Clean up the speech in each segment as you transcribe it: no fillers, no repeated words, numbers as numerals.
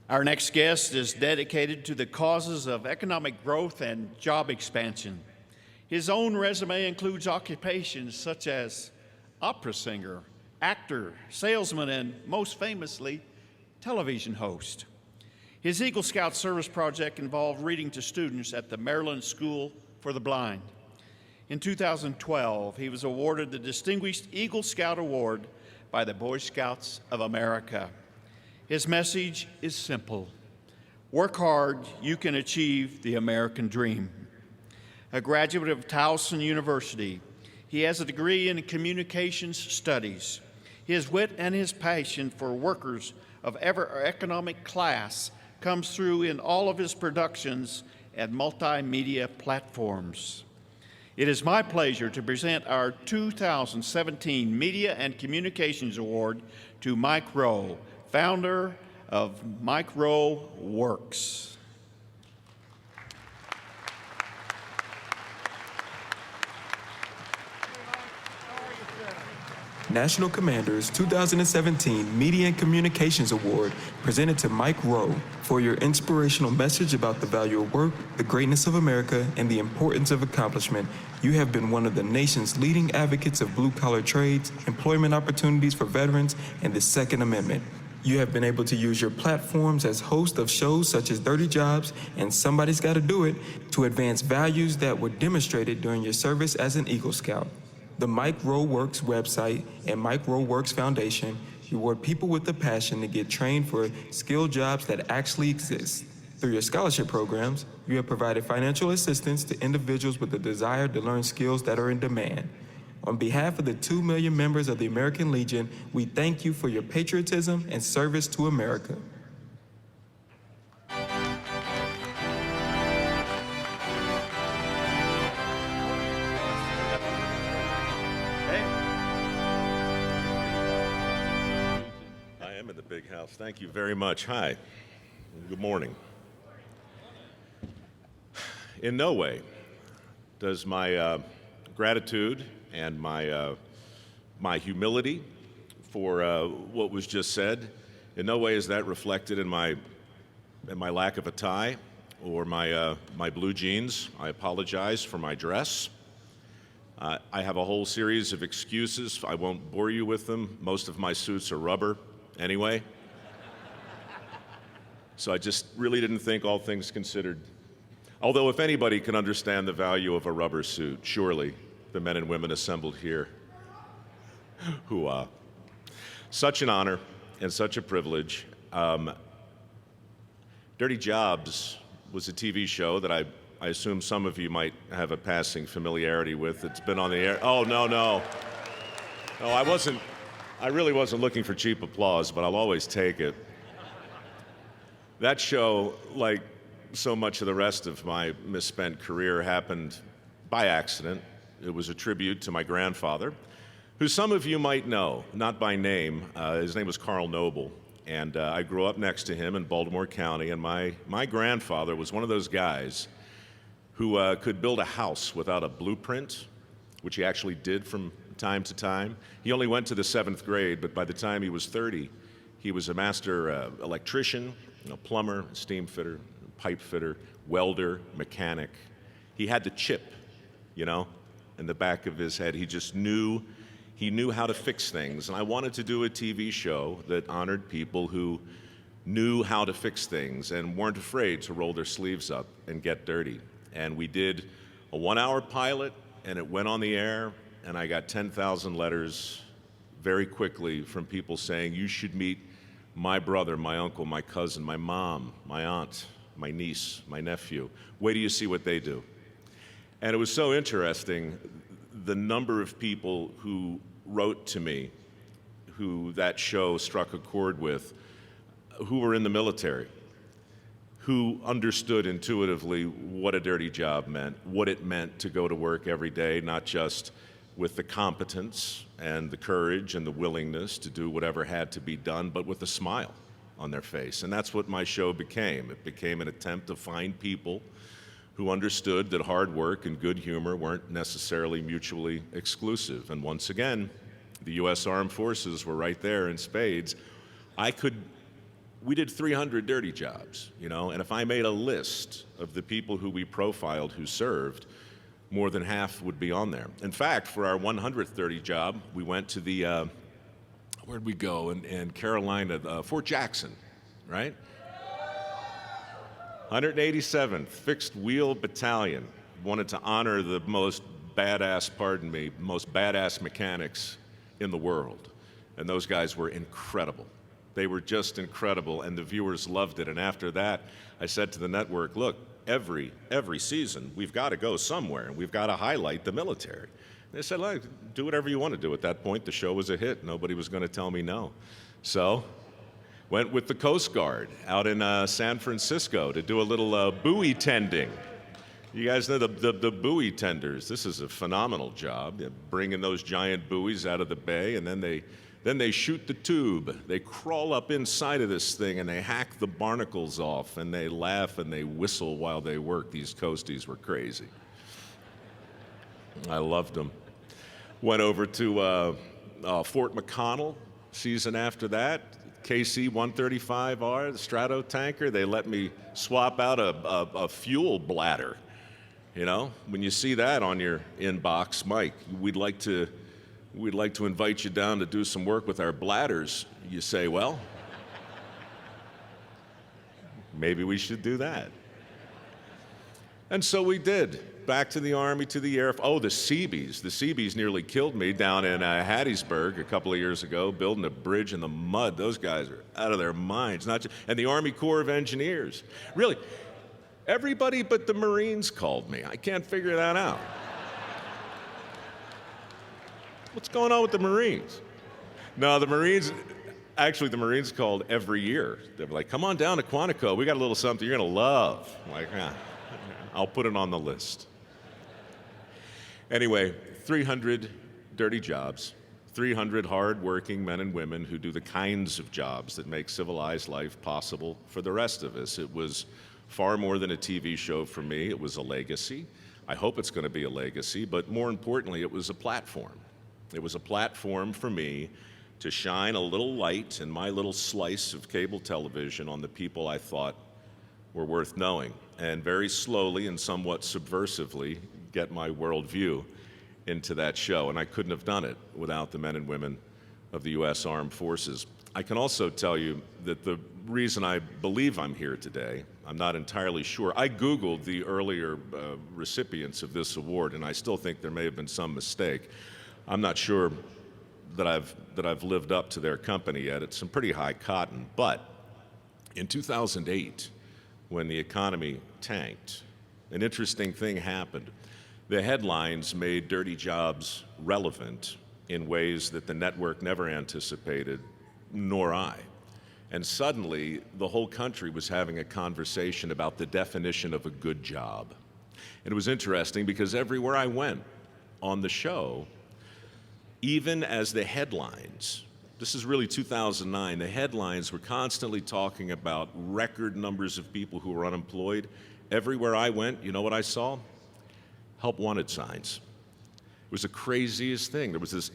Our next guest is dedicated to the causes of economic growth and job expansion. His own resume includes occupations such as opera singer, actor, salesman, and most famously, television host. His Eagle Scout service project involved reading to students at the Maryland School for the Blind. In 2012, he was awarded the Distinguished Eagle Scout Award by the Boy Scouts of America. His message is simple. Work hard, you can achieve the American dream. A graduate of Towson University, he has a degree in communications studies. His wit and his passion for workers of every economic class comes through in all of his productions and multimedia platforms. It is my pleasure to present our 2017 Media and Communications Award to Mike Rowe, founder of Mike Rowe Works. National Commander's 2017 Media and Communications Award presented to Mike Rowe for your inspirational message about the value of work, the greatness of America, and the importance of accomplishment. You have been one of the nation's leading advocates of blue-collar trades, employment opportunities for veterans, and the Second Amendment. You have been able to use your platforms as host of shows such as Dirty Jobs and Somebody's Gotta Do It to advance values that were demonstrated during your service as an Eagle Scout. The Mike Rowe Works website and Mike Rowe Works Foundation reward people with the passion to get trained for skilled jobs that actually exist. Through your scholarship programs, you have provided financial assistance to individuals with the desire to learn skills that are in demand. On behalf of the 2 million members of the American Legion, we thank you for your patriotism and service to America. Big house. Thank you very much. Hi. Good morning. In no way does my gratitude and my humility for what was just said, in no way is that reflected in my lack of a tie or my blue jeans. I apologize for my dress. I have a whole series of excuses. I won't bore you with them. Most of my suits are rubber. Anyway, so I just really didn't think, all things considered. Although if anybody can understand the value of a rubber suit, surely the men and women assembled here who, such an honor and such a privilege. Dirty Jobs was a TV show that I assume some of you might have a passing familiarity with. It's been on the air. Oh, no. No, I really wasn't looking for cheap applause, but I'll always take it. That show, like so much of the rest of my misspent career, happened by accident. It was a tribute to my grandfather, who some of you might know, not by name. His name was Carl Noble, and I grew up next to him in Baltimore County, and my grandfather was one of those guys who could build a house without a blueprint, which he actually did from time to time. He only went to the 7th grade, but by the time he was 30, he was a master electrician, plumber, steam fitter, pipe fitter, welder, mechanic. He had the chip, in the back of his head. He knew how to fix things. And I wanted to do a TV show that honored people who knew how to fix things and weren't afraid to roll their sleeves up and get dirty. And we did a 1-hour pilot, and it went on the air. And I got 10,000 letters very quickly from people saying, you should meet my brother, my uncle, my cousin, my mom, my aunt, my niece, my nephew. Wait till you see what they do. And it was so interesting, the number of people who wrote to me, who that show struck a chord with, who were in the military, who understood intuitively what a dirty job meant, what it meant to go to work every day, not just with the competence and the courage and the willingness to do whatever had to be done, but with a smile on their face. And that's what my show became. It became an attempt to find people who understood that hard work and good humor weren't necessarily mutually exclusive. And once again, the U.S. Armed Forces were right there in spades. I could we did 300 dirty jobs, and if I made a list of the people who we profiled who served, more than half would be on there. In fact, for our 100th dirty job, we went to the, where'd we go? In Carolina, Fort Jackson, right? 187th Fixed Wheel Battalion wanted to honor the most badass mechanics in the world. And those guys were incredible. They were just incredible, and the viewers loved it. And after that, I said to the network, look, every season, we've got to go somewhere, and we've got to highlight the military. And they said, look, do whatever you want to do. At that point, the show was a hit. Nobody was going to tell me no. So, went with the Coast Guard out in San Francisco to do a little buoy tending. You guys know the buoy tenders. This is a phenomenal job, bringing those giant buoys out of the bay, and then they shoot the tube. They crawl up inside of this thing, and they hack the barnacles off, and they laugh and they whistle while they work. These coasties were crazy. I loved them. Went over to Fort McConnell, season after that. KC-135R, the Strato tanker. They let me swap out a fuel bladder. When you see that on your inbox, Mike, we'd like to invite you down to do some work with our bladders. You say, well, maybe we should do that. And so we did. Back to the Army, to the Air Force. Oh, the Seabees. The Seabees nearly killed me down in Hattiesburg a couple of years ago, building a bridge in the mud. Those guys are out of their minds. And the Army Corps of Engineers. Really, everybody but the Marines called me. I can't figure that out. What's going on with the Marines? No, the Marines called every year. They were like, come on down to Quantico. We got a little something you're going to love. I'm like, I'll put it on the list. Anyway, 300 dirty jobs, 300 hard-working men and women who do the kinds of jobs that make civilized life possible for the rest of us. It was far more than a TV show for me. It was a legacy. I hope it's going to be a legacy, but more importantly, it was a platform. It was a platform for me to shine a little light in my little slice of cable television on the people I thought were worth knowing, and very slowly and somewhat subversively get my worldview into that show. And I couldn't have done it without the men and women of the U.S. Armed Forces. I can also tell you that the reason I believe I'm here today, I'm not entirely sure. I Googled the earlier recipients of this award, and I still think there may have been some mistake. I'm not sure that I've lived up to their company yet. It's some pretty high cotton. But in 2008, when the economy tanked, an interesting thing happened. The headlines made dirty jobs relevant in ways that the network never anticipated, nor I. And suddenly, the whole country was having a conversation about the definition of a good job. And it was interesting because everywhere I went on the show, even as the headlines, this is really 2009, the headlines were constantly talking about record numbers of people who were unemployed. Everywhere I went, you know what I saw? Help wanted signs. It was the craziest thing. There was this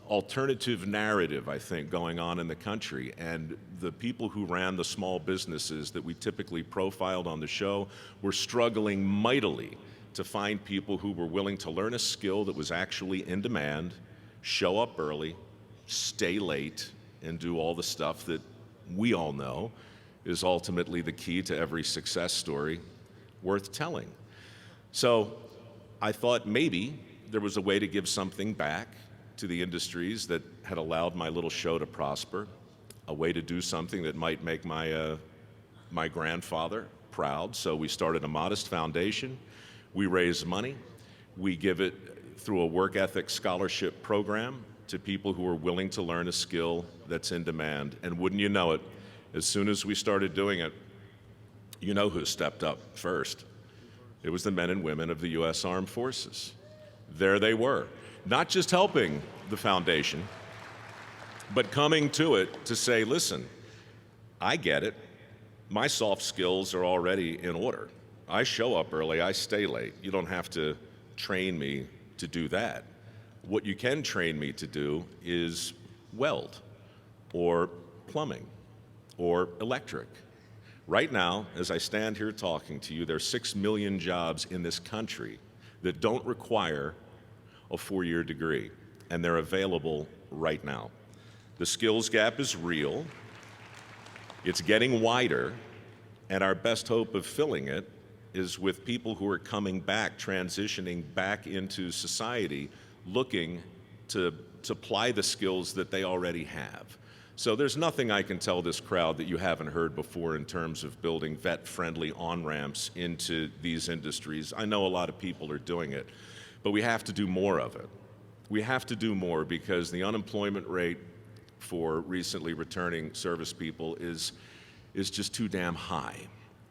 alternative narrative, I think, going on in the country, and the people who ran the small businesses that we typically profiled on the show were struggling mightily to find people who were willing to learn a skill that was actually in demand, show up early, stay late, and do all the stuff that we all know is ultimately the key to every success story worth telling. So I thought maybe there was a way to give something back to the industries that had allowed my little show to prosper, a way to do something that might make my grandfather proud. So we started a modest foundation. We raise money. We give it through a work ethic scholarship program to people who are willing to learn a skill that's in demand. And wouldn't you know it, as soon as we started doing it, you know who stepped up first. It was the men and women of the U.S. Armed Forces. There they were, not just helping the foundation, but coming to it to say, listen, I get it. My soft skills are already in order. I show up early, I stay late. You don't have to train me to do that. What you can train me to do is weld, or plumbing, or electric. Right now, as I stand here talking to you, there are 6 million jobs in this country that don't require a 4-year degree, and they're available right now. The skills gap is real, it's getting wider, and our best hope of filling it is with people who are coming back, transitioning back into society, looking to apply the skills that they already have. So there's nothing I can tell this crowd that you haven't heard before in terms of building vet-friendly on-ramps into these industries. I know a lot of people are doing it, but we have to do more of it. We have to do more because the unemployment rate for recently returning service people is just too damn high.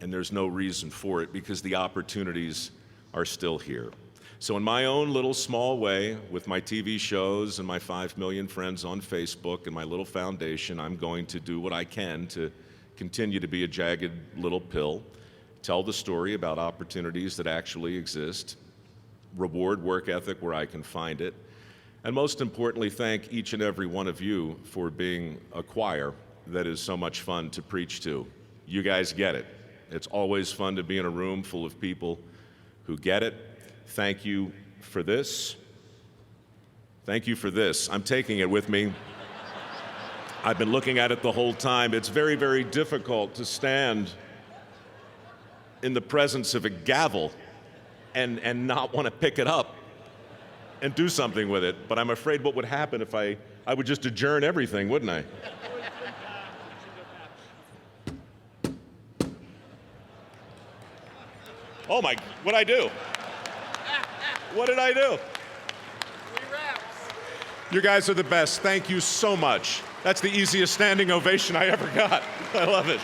And there's no reason for it because the opportunities are still here. So in my own little small way, with my TV shows and my 5 million friends on Facebook and my little foundation, I'm going to do what I can to continue to be a jagged little pill, tell the story about opportunities that actually exist, reward work ethic where I can find it, and most importantly, thank each and every one of you for being a choir that is so much fun to preach to. You guys get it. It's always fun to be in a room full of people who get it. Thank you for this. Thank you for this. I'm taking it with me. I've been looking at it the whole time. It's very, very difficult to stand in the presence of a gavel and not want to pick it up and do something with it. But I'm afraid what would happen if I would just adjourn everything, wouldn't I? Oh my, what'd I do? What did I do? You guys are the best. Thank you so much. That's the easiest standing ovation I ever got. I love it.